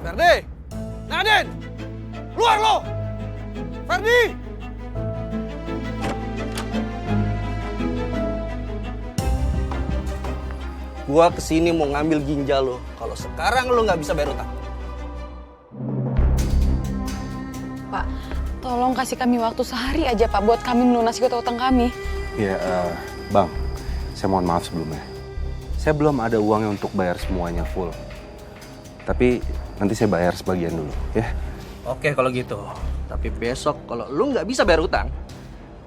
Ferdi! Nadine! Keluar lo! Ferdi! Gua kesini mau ngambil ginjal lo. Kalau sekarang lo nggak bisa bayar utang. Pak, tolong kasih kami waktu sehari aja Pak buat kami melunasi utang kami. Ya, Bang, saya mohon maaf sebelumnya. Saya belum ada uangnya untuk bayar semuanya full. Tapi nanti saya bayar sebagian dulu, ya. Oke kalau gitu. Tapi besok kalau lu nggak bisa bayar utang,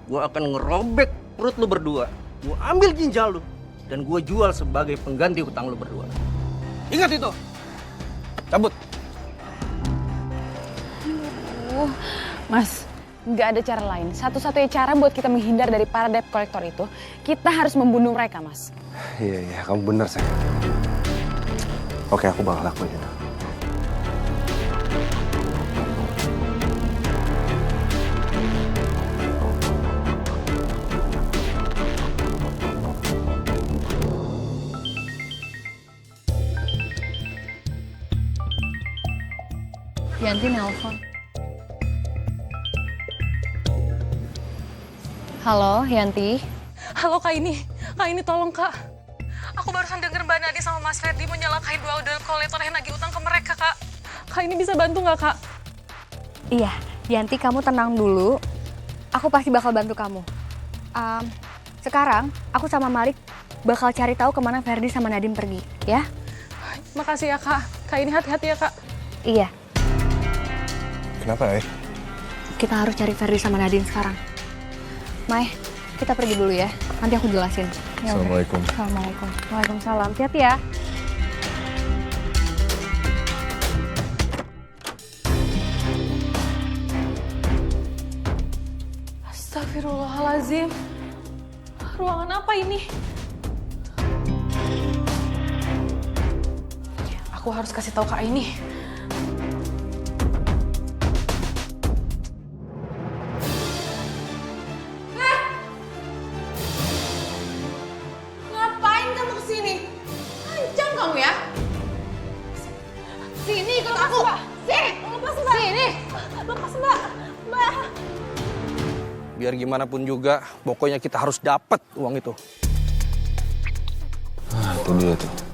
gua akan ngerobek perut lu berdua. Gua ambil ginjal lu dan gua jual sebagai pengganti utang lu berdua. Ingat itu. Cabut. Mas, nggak ada cara lain. Satu-satunya cara buat kita menghindar dari para debt collector itu, kita harus membunuh mereka, Mas. Iya, kamu benar, sayang. Oke, aku bakal lakuin itu. Yanti nelpon. Halo, Yanti. Halo Kak ini tolong Kak. Aku barusan denger Mbak Nadine sama Mas Ferdi menyalakai dua debt collector yang nagih utang ke mereka Kak. Kak ini bisa bantu nggak Kak? Iya, Yanti kamu tenang dulu. Aku pasti bakal bantu kamu. Sekarang aku sama Malik bakal cari tahu kemana Ferdi sama Nadine pergi, ya? Makasih ya Kak. Kak ini hati-hati ya Kak. Iya, Kenapa, kita harus cari Ferdi sama Nadine sekarang. Mai, kita pergi dulu ya. Nanti aku jelasin. Ya udah. Assalamualaikum. Assalamualaikum. Waalaikumsalam. Hati-hati ya. Astagfirullahaladzim. Ruangan apa ini? Aku harus kasih tahu Kak ini. Ngapain kamu kesini? Ancam kamu ya? Sini ikut aku. Sini. Lepas Mbak. Sini. Lepas Mbak. Mbak. Biar gimana pun juga, pokoknya kita harus dapat uang itu. Itu dia tuh.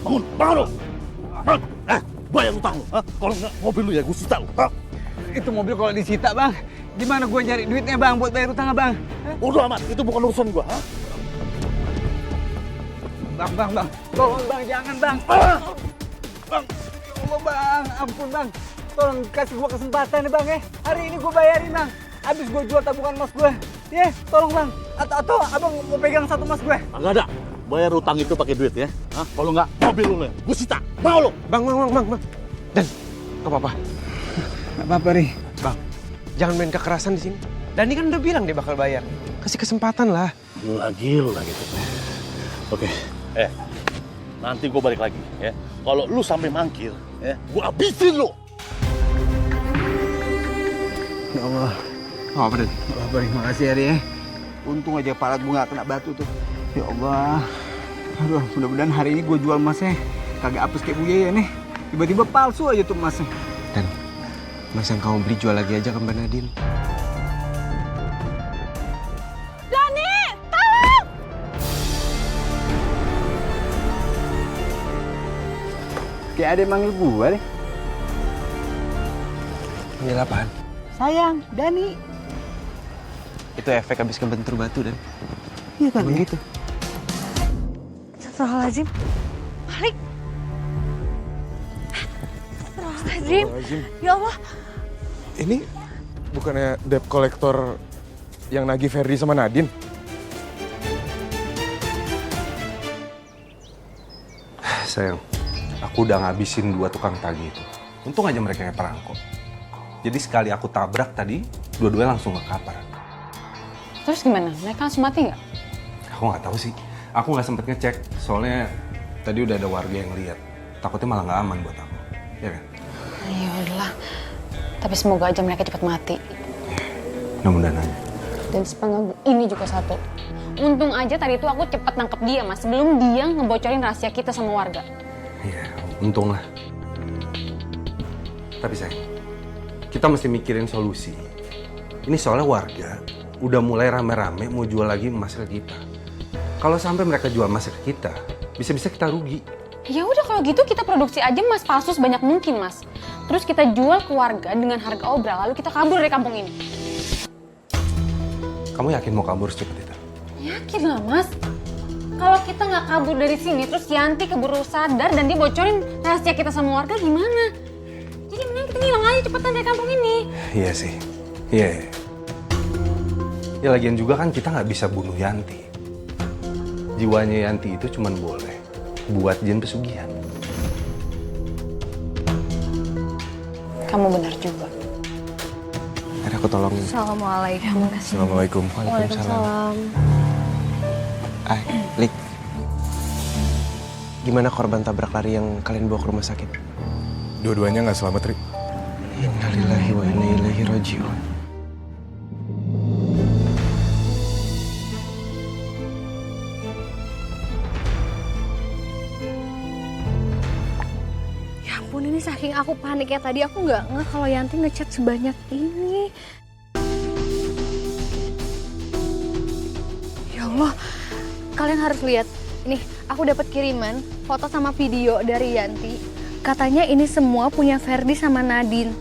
Bangun lo! Bangun! Bayar utang lo! Kalau nggak mobil lu ya gue sita lo! Itu mobil kalau disita, Bang. Gimana gue nyari duitnya, Bang, buat bayar utang, Bang? Udah amat, itu bukan urusan gue. Bang. Tolong, Bang, jangan, Bang. Bang! Ya Allah, Bang. Ampun, Bang. Tolong kasih gue kesempatan, Bang, ya. Hari ini gue bayarin, Bang. Habis gue jual tabungan emas gue. Ya, tolong, Bang. Atau Abang mau pegang satu emas gue. Nggak ada. Bayar utang itu pakai duit ya. Kalau nggak, mobil lu ya gue sita. Mau lo! Bang. Dan, gak apa-apa. Gak apa-apa, Ri. Bang, jangan main kekerasan di sini. Dani kan udah bilang dia bakal bayar. Kasih kesempatan lah. Lu lagi gitu. Oke. Nanti gue balik lagi ya. Kalau lu sampai mangkir, ya, gue habisin lu. Ya Allah. Oh, apa, Dan? Gak apa-apa, Ri. Makasih ya, Ri, ya. Untung aja palat gue gak kena batu tuh. Ya Allah. Aduh, mudah-mudahan hari ini gue jual emasnya kagak apes kayak Buya ya nih. Tiba-tiba palsu aja tuh emasnya. Dan, emas yang kamu beli jual lagi aja ke Mbak Nadine. Dani, tolong! Kayak ada yang manggil gue deh. Panggil apaan? Sayang, Dani. Itu efek habis kebentur batu, Dan. Iya kan Begitu. Astagfirullahaladzim. Malik. Astagfirullahaladzim. Ya Allah. Ini bukannya debt collector yang nagih Ferdi sama Nadine? Sayang, aku udah ngabisin 2 tukang tagih itu. Untung aja mereka kayak perangkok. Jadi sekali aku tabrak tadi, dua-duanya langsung ke kapar. Terus gimana? Mereka langsung mati nggak? Aku nggak tahu sih. Aku nggak sempet ngecek, soalnya tadi udah ada warga yang lihat. Takutnya malah nggak aman buat aku. ya kan? Ya udahlah. Tapi semoga aja mereka cepat mati. Mudah-mudahan aja. Dan sepengalaman ini juga satu. Untung aja tadi itu aku cepat nangkep dia, Mas. Sebelum dia ngebocorin rahasia kita sama warga. Iya, untung lah. Tapi sayang, kita mesti mikirin solusi. Ini soalnya warga udah mulai rame-rame mau jual lagi emas ke kita. Kalau sampai mereka jual emas ke kita, bisa-bisa kita rugi. Ya udah kalau gitu kita produksi aja emas palsu sebanyak mungkin, Mas. Terus kita jual ke warga dengan harga obral, lalu kita kabur dari kampung ini. Kamu yakin mau kabur secepat itu? Yakin lah, Mas. Kalau kita nggak kabur dari sini, terus Yanti keburu sadar dan dia bocorin rahasia kita sama warga gimana? Jadi mending kita ngilang aja cepetan dari kampung ini. Iya sih, iya. Ya lagian juga kan kita nggak bisa bunuh Yanti. Jiwanya Yanti itu cuma boleh buat jin pesugihan. Kamu benar juga. Ada aku tolong. Assalamualaikum. Assalamualaikum. Waalaikumsalam. Lik, gimana korban tabrak lari yang kalian bawa ke rumah sakit? Dua-duanya nggak selamat, Ri. Innalillahi wa inna ilaihi raji'un. Ya ampun, ini saking aku paniknya tadi aku nggak ngeh kalau Yanti ngechat sebanyak ini. Ya Allah, kalian harus lihat. Nih, aku dapat kiriman foto sama video dari Yanti. Katanya ini semua punya Ferdi sama Nadine.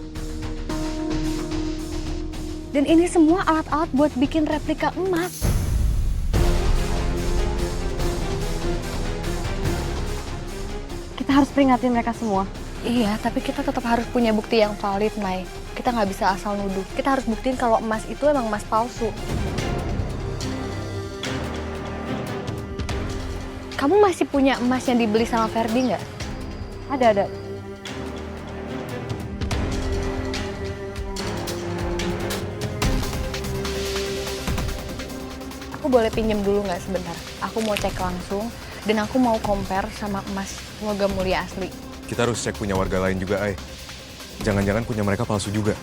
Dan ini semua alat-alat buat bikin replika emas. Kita harus peringatin mereka semua. Iya, tapi kita tetap harus punya bukti yang valid, Mai. Kita nggak bisa asal nuduh. Kita harus buktiin kalau emas itu emang emas palsu. Kamu masih punya emas yang dibeli sama Ferdi nggak? Ada. Aku boleh pinjam dulu nggak sebentar? Aku mau cek langsung dan aku mau compare sama emas logam mulia asli. Kita harus cek punya warga lain juga, Ai. Jangan-jangan punya mereka palsu juga.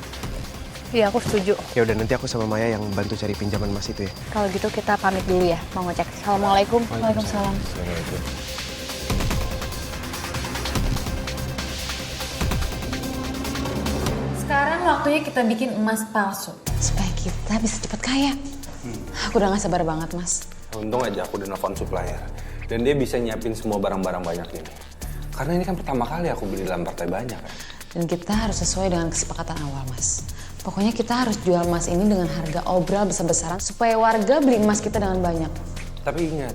Iya, aku setuju. Ya udah, nanti aku sama Maya yang bantu cari pinjaman emas itu ya. Kalau gitu kita pamit dulu ya, mau ngecek. Assalamualaikum. Waalaikumsalam. Assalamualaikum. Sekarang waktunya kita bikin emas palsu. Supaya kita bisa cepat kaya. Aku udah gak sabar banget, Mas. Untung aja aku udah nelfon supplier. Dan dia bisa nyiapin semua barang-barang banyak ini. Karena ini kan pertama kali aku beli dalam partai banyak kan. Dan kita harus sesuai dengan kesepakatan awal, Mas. Pokoknya kita harus jual emas ini dengan harga obral besar-besaran supaya warga beli emas kita dengan banyak. Tapi ingat,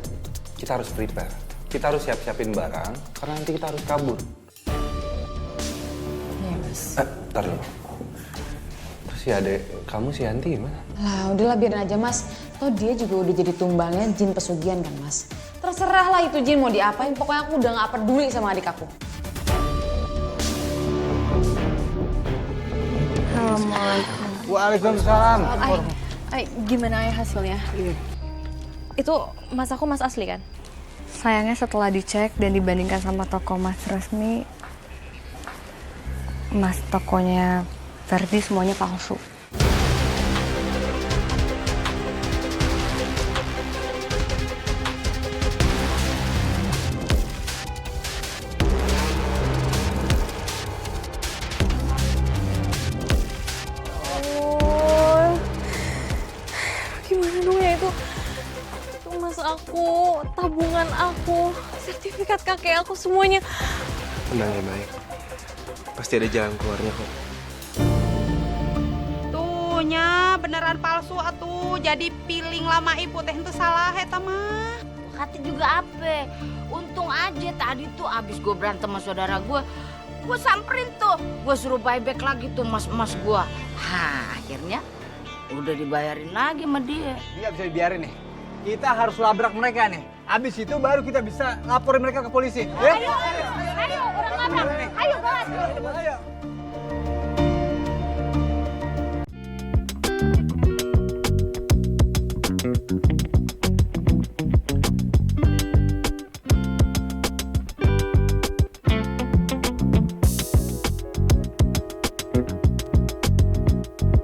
kita harus prepare. Kita harus siap-siapin barang, karena nanti kita harus kabur. Iya, Mas. Ntar dulu. Terus si adek kamu, si Yanti gimana? Lah, udahlah biarin aja, Mas. Toh dia juga udah jadi tumbalnya jin pesugihan kan, Mas. Terserah lah itu jin mau diapain, pokoknya aku udah gak peduli sama adik aku. Assalamualaikum. Waalaikumsalam. Ay, gimana ya hasilnya? Itu emas aku emas asli kan? Sayangnya setelah dicek dan dibandingkan sama toko emas resmi, emas tokonya Ferdi semuanya palsu. Gimana dong ya itu? Itu emas aku, tabungan aku, sertifikat kakek aku, semuanya. Tenang ya, Maya. Pasti ada jalan keluarnya kok. Tuhnya beneran palsu atuh. Jadi piling lama ibu teh itu salah eta mah. Kata juga apa? Untung aja tadi tuh abis gue berantem sama saudara gue samperin tuh, gue suruh buyback lagi tuh emas gue. Hah, akhirnya udah dibayarin lagi sama dia. Ini nggak bisa dibiarin nih. Kita harus labrak mereka nih. Abis itu baru kita bisa laporin mereka ke polisi. Ayo, orang labrak. Ayo, banget. Ayo.